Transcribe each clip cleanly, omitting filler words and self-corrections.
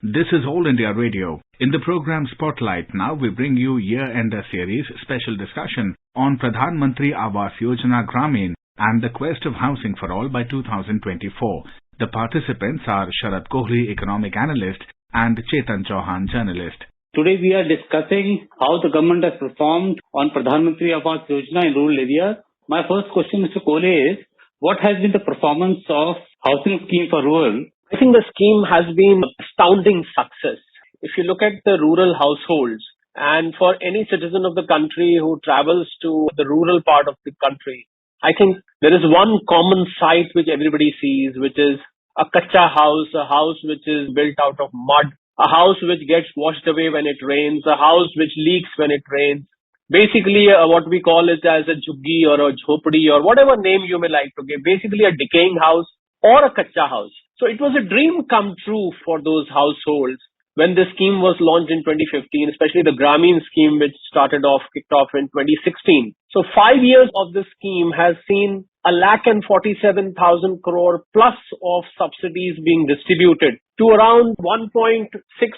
This is All India Radio. In the program Spotlight, now we bring you year-ender series special discussion on Pradhan Mantri Awas Yojana Grameen and the quest of housing for all by 2024. The participants are Sharad Kohli, economic analyst, and Chetan Chauhan, journalist. Today we are discussing how the government has performed on Pradhan Mantri Awas Yojana in rural areas. My first question, Mr. Kohli, is what has been the performance of housing scheme for rural? I think the scheme has been astounding success. If you look at the rural households, and for any citizen of the country who travels to the rural part of the country, I think there is one common sight which everybody sees, which is a kacha house, a house which is built out of mud, a house which gets washed away when it rains, a house which leaks when it rains. Basically, what we call it as a jhuggi or a jhopadi or whatever name you may like to give, basically a decaying house or a kacha house. So it was a dream come true for those households when this scheme was launched in 2015, especially the Grameen scheme, which kicked off in 2016. So 5 years of this scheme has seen 1,47,000 crore plus of subsidies being distributed to around 1.6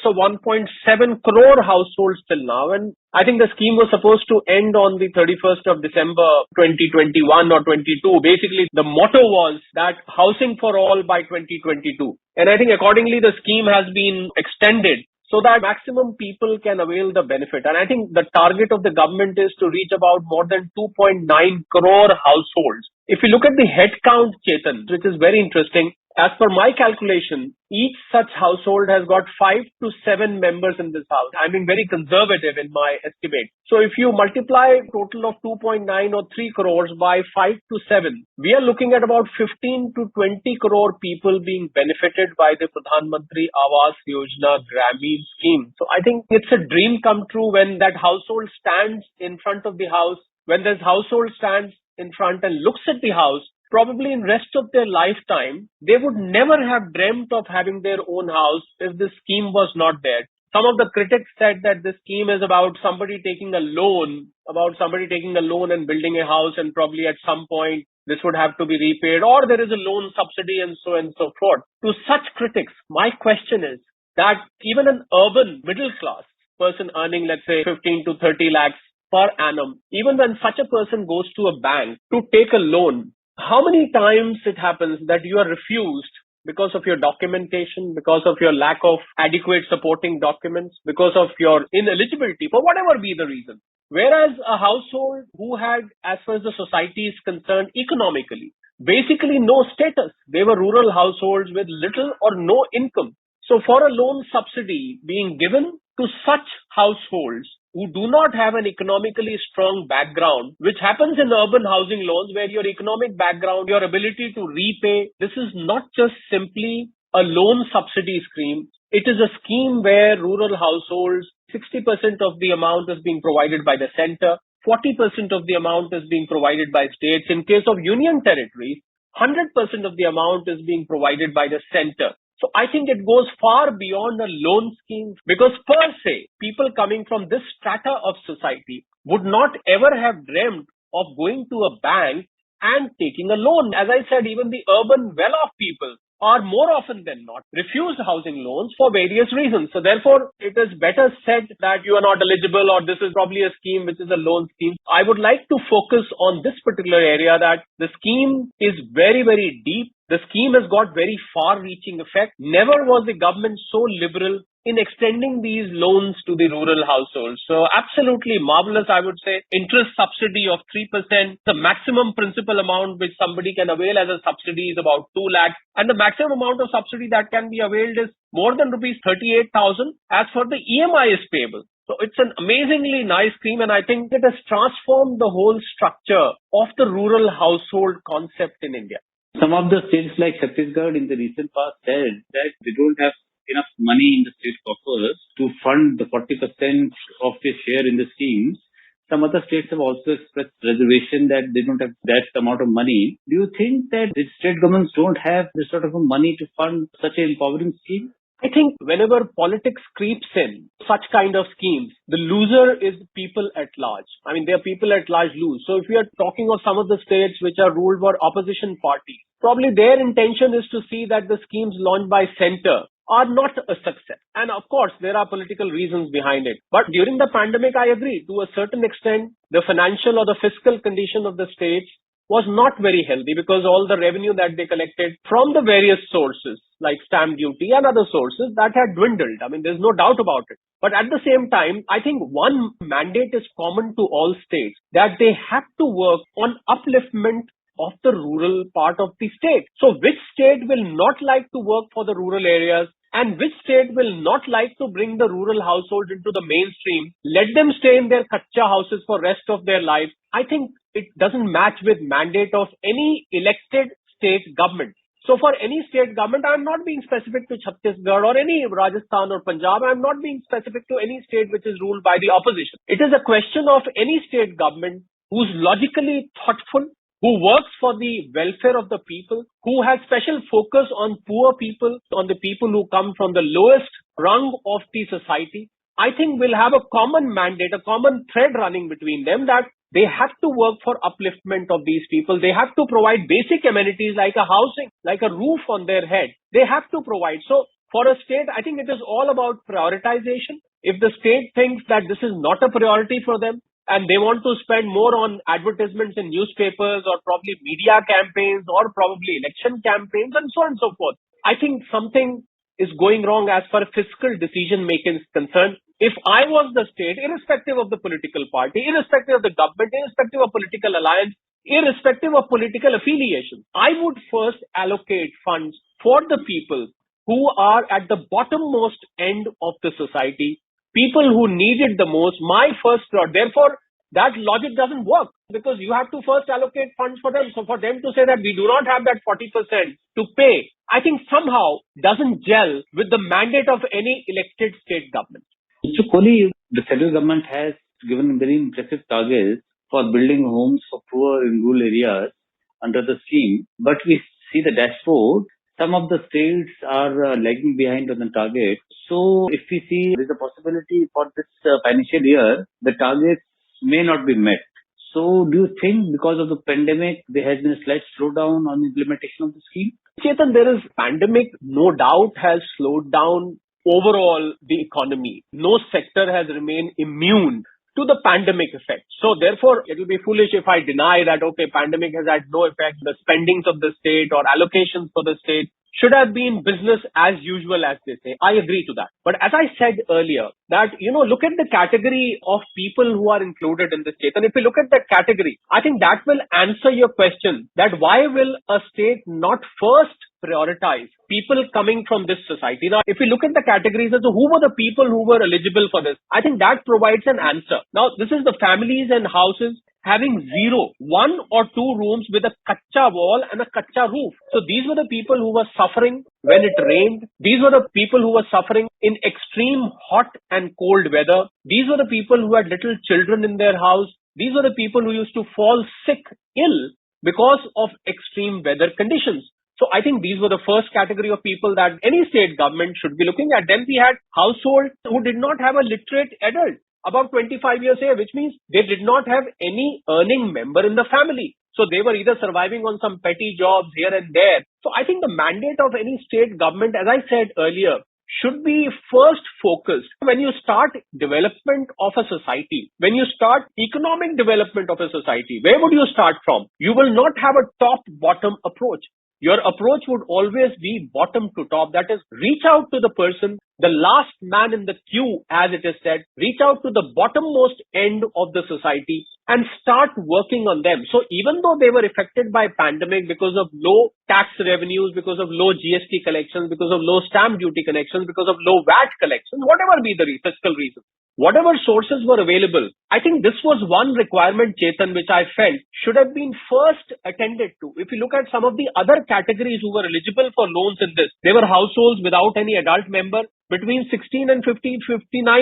or 1.7 crore households till now. And I think the scheme was supposed to end on the 31st of December 2021 or 22. Basically, the motto was that housing for all by 2022. And I think accordingly, the scheme has been extended so that maximum people can avail the benefit. And I think the target of the government is to reach about more than 2.9 crore households. If you look at the head count, Chetan, which is very interesting, as per my calculation, each such household has got 5 to 7 members in this house. I'm being very conservative in my estimate. So if you multiply a total of 2.9 or 3 crores by 5 to 7, we are looking at about 15 to 20 crore people being benefited by the Pradhan Mantri Awas Yojana Grameen scheme. So I think it's a dream come true when that household stands in front of the house, when this household stands in front and looks at the house. Probably in rest of their lifetime, they would never have dreamt of having their own house if this scheme was not there. Some of the critics said that this scheme is about somebody taking a loan and building a house, and probably at some point this would have to be repaid, or there is a loan subsidy and so forth. To such critics, my question is that even an urban middle class person earning, let's say, 15 to 30 lakhs per annum, even when such a person goes to a bank to take a loan, how many times it happens that you are refused because of your documentation, because of your lack of adequate supporting documents, because of your ineligibility, for whatever be the reason. Whereas a household who had, as far as the society is concerned, economically, basically no status. They were rural households with little or no income. So for a loan subsidy being given to such households who do not have an economically strong background, which happens in urban housing loans where your economic background, your ability to repay, this is not just simply a loan subsidy scheme. It is a scheme where rural households, 60% of the amount is being provided by the center, 40% of the amount is being provided by states. In case of union territories, 100% of the amount is being provided by the center. So I think it goes far beyond a loan scheme, because per se, people coming from this strata of society would not ever have dreamt of going to a bank and taking a loan. As I said, even the urban well-off people are more often than not refused housing loans for various reasons. So therefore, it is better said that you are not eligible, or this is probably a scheme which is a loan scheme. I would like to focus on this particular area, that the scheme is very, very deep. The scheme has got very far-reaching effect. Never was the government so liberal in extending these loans to the rural households. So absolutely marvelous, I would say. Interest subsidy of 3%. The maximum principal amount which somebody can avail as a subsidy is about 2 lakhs. And the maximum amount of subsidy that can be availed is more than rupees 38,000 as for the EMI is payable. So it's an amazingly nice scheme, and I think it has transformed the whole structure of the rural household concept in India. Some of the states like Chhattisgarh in the recent past said that they don't have enough money in the state coffers to fund the 40% of their share in the schemes. Some other states have also expressed reservation that they don't have that amount of money. Do you think that the state governments don't have this sort of money to fund such an empowering scheme? I think whenever politics creeps in such kind of schemes, the loser is people at large. I mean, their people at large lose. So if we are talking of some of the states which are ruled by opposition parties, probably their intention is to see that the schemes launched by center are not a success. And of course, there are political reasons behind it. But during the pandemic, I agree, to a certain extent, the financial or the fiscal condition of the states was not very healthy because all the revenue that they collected from the various sources like stamp duty and other sources that had dwindled. I mean, there's no doubt about it. But at the same time, I think one mandate is common to all states, that they have to work on upliftment of the rural part of the state. So which state will not like to work for the rural areas, and which state will not like to bring the rural household into the mainstream, let them stay in their kacha houses for rest of their life? I think it doesn't match with mandate of any elected state government. So for any state government, I'm not being specific to Chhattisgarh or any Rajasthan or Punjab. I'm not being specific to any state which is ruled by the opposition. It is a question of any state government who's logically thoughtful, who works for the welfare of the people, who has special focus on poor people, on the people who come from the lowest rung of the society. I think we'll have a common mandate, a common thread running between them, that they have to work for upliftment of these people. They have to provide basic amenities like a housing, like a roof on their head. They have to provide. So for a state, I think it is all about prioritization. If the state thinks that this is not a priority for them, and they want to spend more on advertisements in newspapers or probably media campaigns or probably election campaigns and so on and so forth, I think something is going wrong as far as fiscal decision making is concerned. If I was the state, irrespective of the political party, irrespective of the government, irrespective of political alliance, irrespective of political affiliation, I would first allocate funds for the people who are at the bottommost end of the society, people who need it the most, my first priority. Therefore, that logic doesn't work because you have to first allocate funds for them. So for them to say that we do not have that 40% to pay, I think somehow doesn't gel with the mandate of any elected state government. So Kohli, the federal government has given very impressive targets for building homes for poor in rural areas under the scheme. But we see the dashboard, some of the states are lagging behind on the target. So if we see there is a possibility for this financial year, the targets may not be met. So do you think because of the pandemic, there has been a slight slowdown on implementation of the scheme? Chetan, there is pandemic, no doubt, has slowed down overall the economy. No sector has remained immune to the pandemic effect. So therefore, it will be foolish if I deny that, okay, pandemic has had no effect. The spendings of the state or allocations for the state should have been business as usual, as they say. I agree to that. But as I said earlier, that, look at the category of people who are included in the state. And if you look at that category, I think that will answer your question that why will a state not first prioritize people coming from this society? Now, if we look at the categories as to who were the people who were eligible for this, I think that provides an answer. Now, this is the families and houses having 0, 1 or 2 rooms with a kacha wall and a kacha roof. So these were the people who were suffering when it rained. These were the people who were suffering in extreme hot and cold weather. These were the people who had little children in their house. These were the people who used to fall sick, ill because of extreme weather conditions. So I think these were the first category of people that any state government should be looking at. Then we had households who did not have a literate adult about 25 years old, which means they did not have any earning member in the family. So they were either surviving on some petty jobs here and there. So I think the mandate of any state government, as I said earlier, should be first focused. When you start development of a society, when you start economic development of a society, where would you start from? You will not have a top-bottom approach. Your approach would always be bottom to top. That is, reach out to the person, the last man in the queue, as it is said, reach out to the bottommost end of the society and start working on them. So even though they were affected by pandemic because of low tax revenues, because of low GST collections, because of low stamp duty collections, because of low VAT collections, whatever be the fiscal reason, whatever sources were available, I think this was one requirement, Chetan, which I felt should have been first attended to. If you look at some of the other categories who were eligible for loans in this, they were households without any adult member between 16 and 59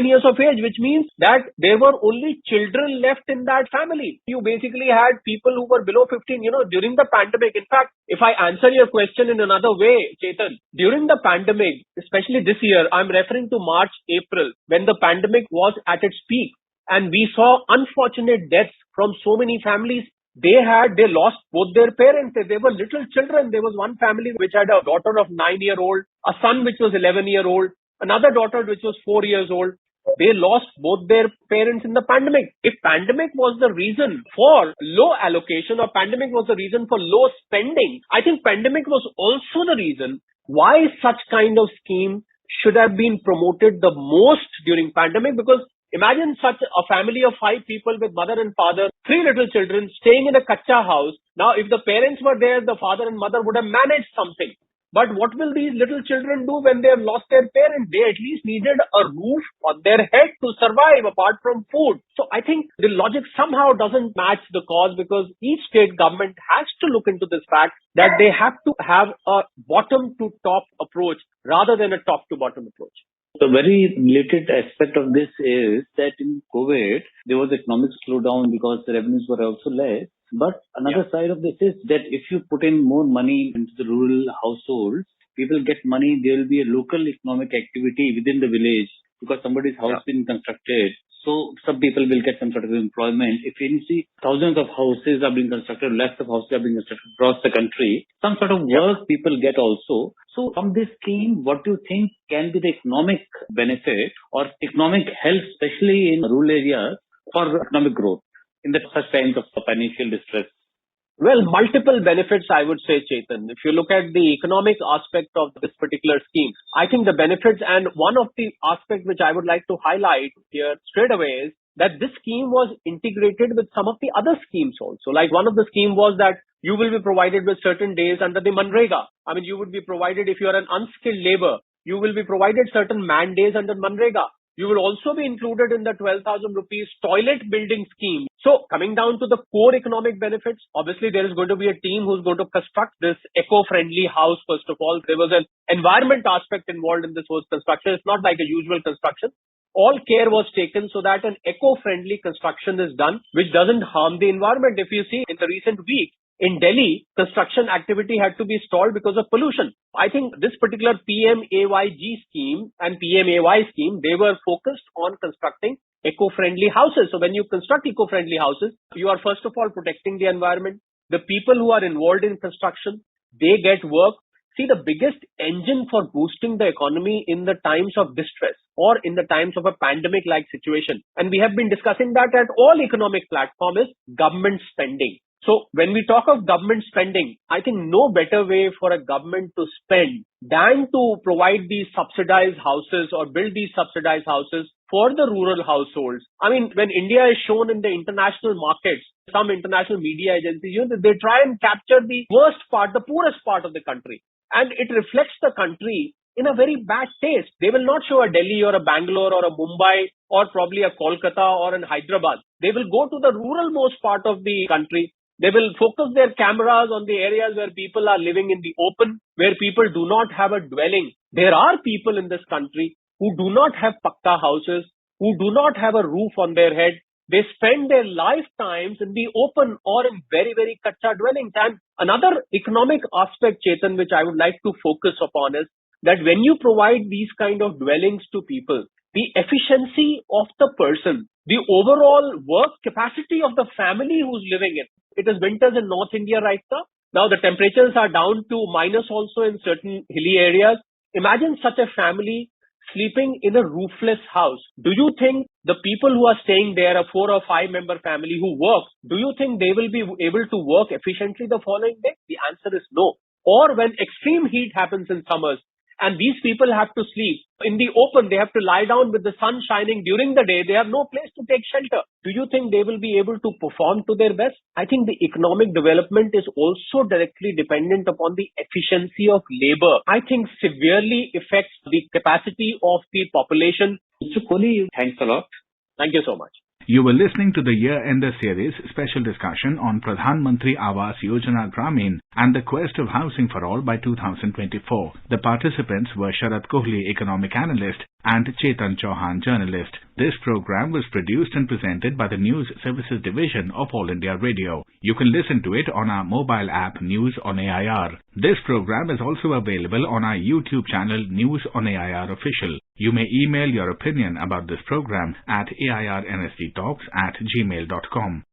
years of age, which means that there were only children left in that family. You basically had people who were below 15, during the pandemic. In fact, if I answer your question in another way, Chetan, during the pandemic, especially this year, I'm referring to March, April, when the pandemic was at its peak and we saw unfortunate deaths from so many families. They lost both their parents. They were little children. There was one family which had a daughter of 9-year-old, a son which was 11-year-old, Another daughter which was 4 years old, they lost both their parents in the pandemic. If pandemic was the reason for low allocation or pandemic was the reason for low spending, I think pandemic was also the reason why such kind of scheme should have been promoted the most during pandemic. Because imagine such a family of 5 people with mother and father, 3 little children staying in a kacha house. Now, if the parents were there, the father and mother would have managed something. But what will these little children do when they have lost their parents? They at least needed a roof on their head to survive apart from food. So I think the logic somehow doesn't match the cause, because each state government has to look into this fact that they have to have a bottom to top approach rather than a top to bottom approach. The very related aspect of this is that in COVID, there was economic slowdown because the revenues were also less. But another side of this is that if you put in more money into the rural households, people get money, there will be a local economic activity within the village because somebody's house been constructed. So some people will get some sort of employment. If you see thousands of houses are being constructed, lakhs of houses are being constructed across the country, some sort of work people get also. So from this scheme, what do you think can be the economic benefit or economic health, especially in rural areas, for economic growth in the such times of financial distress? Well, multiple benefits, I would say, Chetan. If you look at the economic aspect of this particular scheme, I think the benefits, and one of the aspects which I would like to highlight here straight away is that this scheme was integrated with some of the other schemes also. Like one of the scheme was that you will be provided with certain days under the Manrega. I mean, you would be provided, if you are an unskilled labor, you will be provided certain man days under Manrega. You will also be included in the 12,000 rupees toilet building scheme. So coming down to the core economic benefits, obviously there is going to be a team who's going to construct this eco-friendly house. First of all, there was an environment aspect involved in this whole construction. It's not like a usual construction. All care was taken so that an eco-friendly construction is done, which doesn't harm the environment. If you see in the recent week, in Delhi, construction activity had to be stalled because of pollution. I think this particular PMAYG scheme and PMAY scheme, they were focused on constructing eco-friendly houses. So when you construct eco-friendly houses, you are first of all protecting the environment. The people who are involved in construction, they get work. See, the biggest engine for boosting the economy in the times of distress or in the times of a pandemic-like situation, and we have been discussing that at all economic platforms, is government spending. So when we talk of government spending, I think no better way for a government to spend than to provide these subsidized houses or build these subsidized houses for the rural households. I mean, when India is shown in the international markets, some international media agencies, they try and capture the worst part, the poorest part of the country. And it reflects the country in a very bad taste. They will not show a Delhi or a Bangalore or a Mumbai or probably a Kolkata or an Hyderabad. They will go to the rural most part of the country. They will focus their cameras on the areas where people are living in the open, where people do not have a dwelling. There are people in this country who do not have pakka houses, who do not have a roof on their head. They spend their lifetimes in the open or in very, very kacha dwellings. And another economic aspect, Chetan, which I would like to focus upon is that when you provide these kind of dwellings to people, the efficiency of the person, the overall work capacity of the family who's living in. It is winters in North India right now. Now the temperatures are down to minus also in certain hilly areas. Imagine such a family sleeping in a roofless house. Do you think the people who are staying there, a 4 or 5 member family who work, do you think they will be able to work efficiently the following day? The answer is no. Or when extreme heat happens in summers, and these people have to sleep in the open, they have to lie down with the sun shining during the day, they have no place to take shelter. Do you think they will be able to perform to their best? I think the economic development is also directly dependent upon the efficiency of labor. I think severely affects the capacity of the population. Mr. Kohli, thanks a lot. Thank you so much. You were listening to the Year-Ender Series special discussion on Pradhan Mantri Awas Yojana Grameen and the quest of housing for all by 2024. The participants were Sharat Kohli, economic analyst, and Chetan Chauhan, journalist. This program was produced and presented by the News Services Division of All India Radio. You can listen to it on our mobile app News on AIR. This program is also available on our YouTube channel News on AIR Official. You may email your opinion about this program at airnsdtalks@gmail.com.